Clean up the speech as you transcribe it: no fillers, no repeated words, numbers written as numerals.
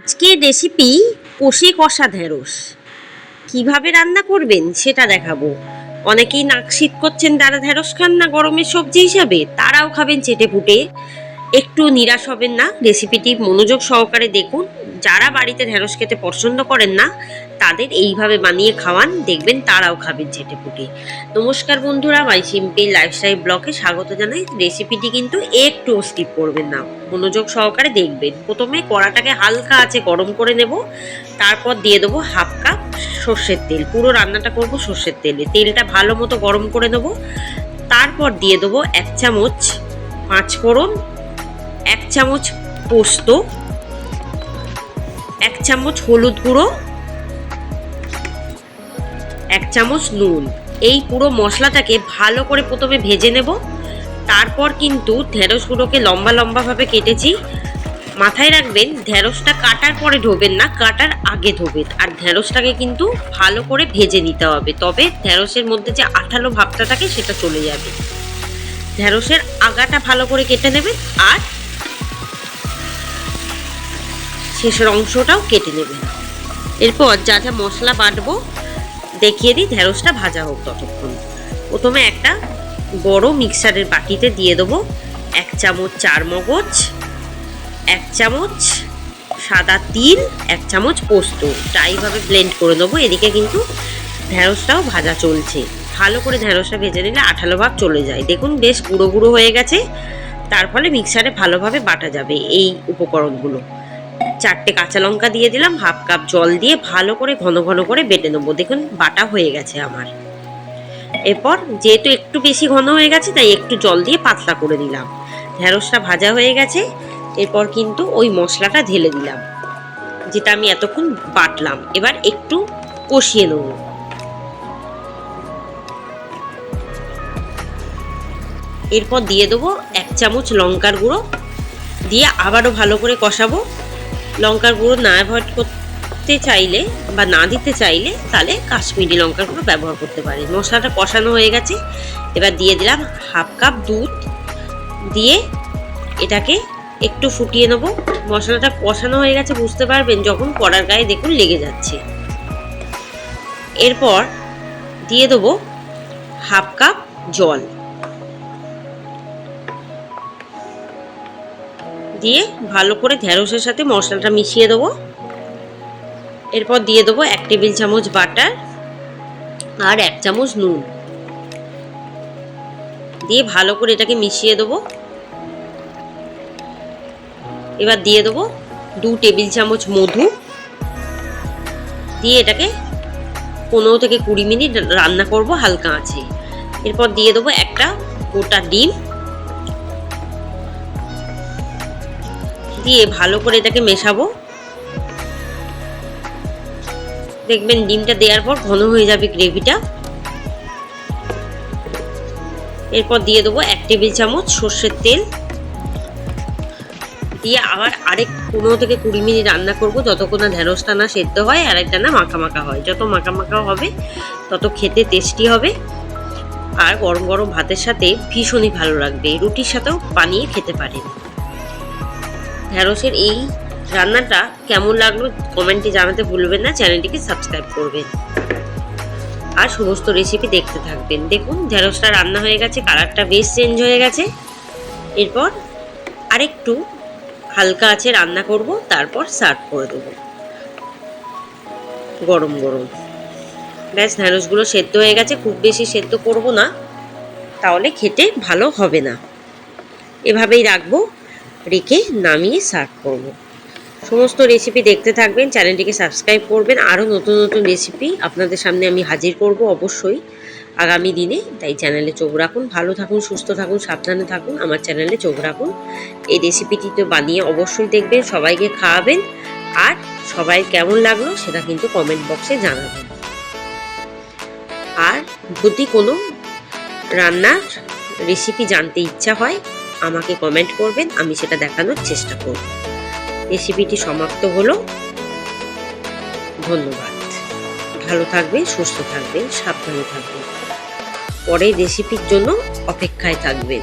আজকের রেসিপি কষে কষা ঢেঁড়স। কিভাবে রান্না করবেন সেটা দেখাবো। অনেকেই নাক শীত করছেন, তারা ঢেঁড়স খান না গরমের সবজি হিসাবে, তারাও খাবেন চেটে পুটে। একটু নিরাশ হবেন না, রেসিপিটি মনোযোগ সহকারে দেখুন। যারা বাড়িতে ঢেঁড়স খেতে পছন্দ করেন না, তাদের এইভাবে বানিয়ে খাওয়ান, দেখবেন তারাও খাবেন চেটে পুটে। নমস্কার বন্ধুরা, মাই সিম্পল লাইফস্টাইল ব্লগে স্বাগত জানাই। রেসিপিটি কিন্তু একটু স্কিপ করবেন না, মনোযোগ সহকারে দেখবেন। প্রথমে কড়াটাকে হালকা আছে গরম করে নেব, তারপর দিয়ে দেবো হাফ কাপ সর্ষের তেল। পুরো রান্নাটা করব সর্ষের তেলে। তেলটা ভালো মতো গরম করে নেব, তারপর দিয়ে দেবো 1 চামচ 5 ফোড়ন, 1 চামচ পোস্ত, 1 চামচ হলুদ গুঁড়ো, 1 চামচ নুন। এই পুরো মশলাটাকে ভালো করে প্রথমে ভেজে নেব। তারপর কিন্তু ঢেঁড়সগুলোকে লম্বা লম্বাভাবে কেটেছি। মাথায় রাখবেন, ঢেঁড়সটা কাটার পরে ধোবেন না, কাটার আগে ধোবেন। আর ঢেঁড়সটাকে কিন্তু ভালো করে ভেজে নিতে হবে, তবে ঢেঁড়সের মধ্যে যে আঠালো ভাবটা থাকে সেটা চলে যাবে। ঢেঁড়সের আগাটা ভালো করে কেটে নেবেন, আর শেষের অংশটাও কেটে নেবেন। এরপর যা যা মশলা বাটবো দেখিয়ে দিই, ঢেঁড়সটা ভাজা হোক ততক্ষণ। প্রথমে একটা বড় মিক্সারের বাটিতে দিয়ে দেবো 1 চামচ চারমগজ, 1 চামচ সাদা তিল, 1 চামচ পোস্ত। এইভাবে ব্লেন্ড করে নেবো। এদিকে কিন্তু ঢেঁড়সটাও ভাজা চলছে। ভালো করে ঢেঁড়সটা ভেজে নিলে আঠালো ভাব চলে যায়। দেখুন বেশ গুঁড়ো গুঁড়ো হয়ে গেছে, তার ফলে মিক্সারে ভালোভাবে বাটা যাবে এই উপকরণগুলো। 4টে কাঁচা লঙ্কা দিয়ে দিলাম, হাফ কাপ জল দিয়ে ভালো করে ঘন ঘন করে বেটে নেবো। দেখুন বাটা হয়ে গেছে আমার। এরপর যেহেতু একটু বেশি ঘন হয়ে গেছে, তাই একটু জল দিয়ে পাতলা করে দিলাম। ঢেঁড়সটা ভাজা হয়ে গেছে। এরপর কিন্তু ওই মশলাটা ঢেলে দিলাম, যেটা আমি এতক্ষণ বাটলাম। এবার একটু কষিয়ে নেব। এরপর দিয়ে দেবো 1 চামচ লঙ্কার গুঁড়ো, দিয়ে আবারও ভালো করে কষাবো। লঙ্কার গুঁড়ো না অ্যাভয়েড করতে চাইলে বা না দিতে চাইলে, তাহলে কাশ্মীরি লঙ্কার গুঁড়ো ব্যবহার করতে পারেন। মশলাটা কষানো হয়ে গেছে। এবার দিয়ে দিলাম হাফ কাপ দুধ, দিয়ে এটাকে একটু ফুটিয়ে নেবো। মশলাটা কষানো হয়ে গেছে বুঝতে পারবেন যখন কড়ার গায়ে দেখুন লেগে যাচ্ছে। এরপর দিয়ে দেবো হাফ কাপ জল, দিয়ে ভালো করে ঢেঁড়সের সাথে মশলাটা মিশিয়ে দেবো। এরপর দিয়ে দেবো 1 টেবিল চামচ বাটার আর 1 চামচ নুন, দিয়ে ভালো করে এটাকে মিশিয়ে দেবো। এবার দিয়ে দেবো 2 টেবিল চামচ মধু, দিয়ে এটাকে 15 থেকে 20 মিনিট রান্না করব হালকা আঁচে। এরপর দিয়ে দেবো একটা গোটা ডিম, দিয়ে ভালো করে এটাকে মেশাবো। দেখবেন ডিমটা দেওয়ার পর ঘন হয়ে যাবে গ্রেভিটা। এরপর দিয়ে দেবো 1 টেবিল চামচ সর্ষের তেল, দিয়ে আবার আরেক 15 থেকে 20 মিনিট রান্না করব, যতক্ষণ না ঢেঁড়সটা না সেদ্ধ হয় আর একটা না মাখা মাখা হয়। যত মাখা মাখা হবে তত খেতে টেস্টি হবে, আর গরম গরম ভাতের সাথে ভীষণই ভালো লাগবে। রুটির সাথেও বানিয়ে খেতে পারেন। ঢেঁড়সের এই রান্নাটা কেমন লাগলো কমেন্টে জানাতে ভুলবেন না। চ্যানেলটিকে সাবস্ক্রাইব করবেন আর সমস্ত রেসিপি দেখতে থাকবেন। দেখুন ঢেঁড়সটা রান্না হয়ে গেছে, কালারটা বেশ চেঞ্জ হয়ে গেছে। এরপর আরেকটু হালকা আছে রান্না করব, তারপর সার্ভ করে দেবো গরম গরম। ব্যাস, ঢেঁড়সগুলো সেদ্ধ হয়ে গেছে। খুব বেশি সেদ্ধ করব না, তাহলে খেতে ভালো হবে না। এভাবেই রাখবো, রেখে নামিয়ে সার্ভ করব। সমস্ত রেসিপি দেখতে থাকবেন, চ্যানেলটিকে সাবস্ক্রাইব করবেন। আরও নতুন নতুন রেসিপি আপনাদের সামনে আমি হাজির করব অবশ্যই আগামী দিনে, তাই চ্যানেলে চোখ রাখুন। ভালো থাকুন, সুস্থ থাকুন, সাবধানে থাকুন। আমার চ্যানেলে চোখ রাখুন। এই রেসিপিটি তো বানিয়ে অবশ্যই দেখবেন, সবাইকে খাওয়াবেন, আর সবাই কেমন লাগলো সেটা কিন্তু কমেন্ট বক্সে জানাবেন। আর যদি কোনো রান্নার রেসিপি জানতে ইচ্ছা হয়, আমাকে কমেন্ট করবেন, আমি সেটা দেখানোর চেষ্টা করব। রেসিপিটি সমাপ্ত হলো। ধন্যবাদ। ভালো থাকবেন, সুস্থ থাকবেন, সাবধানে থাকবেন। পরের রেসিপির জন্য অপেক্ষায় থাকবেন।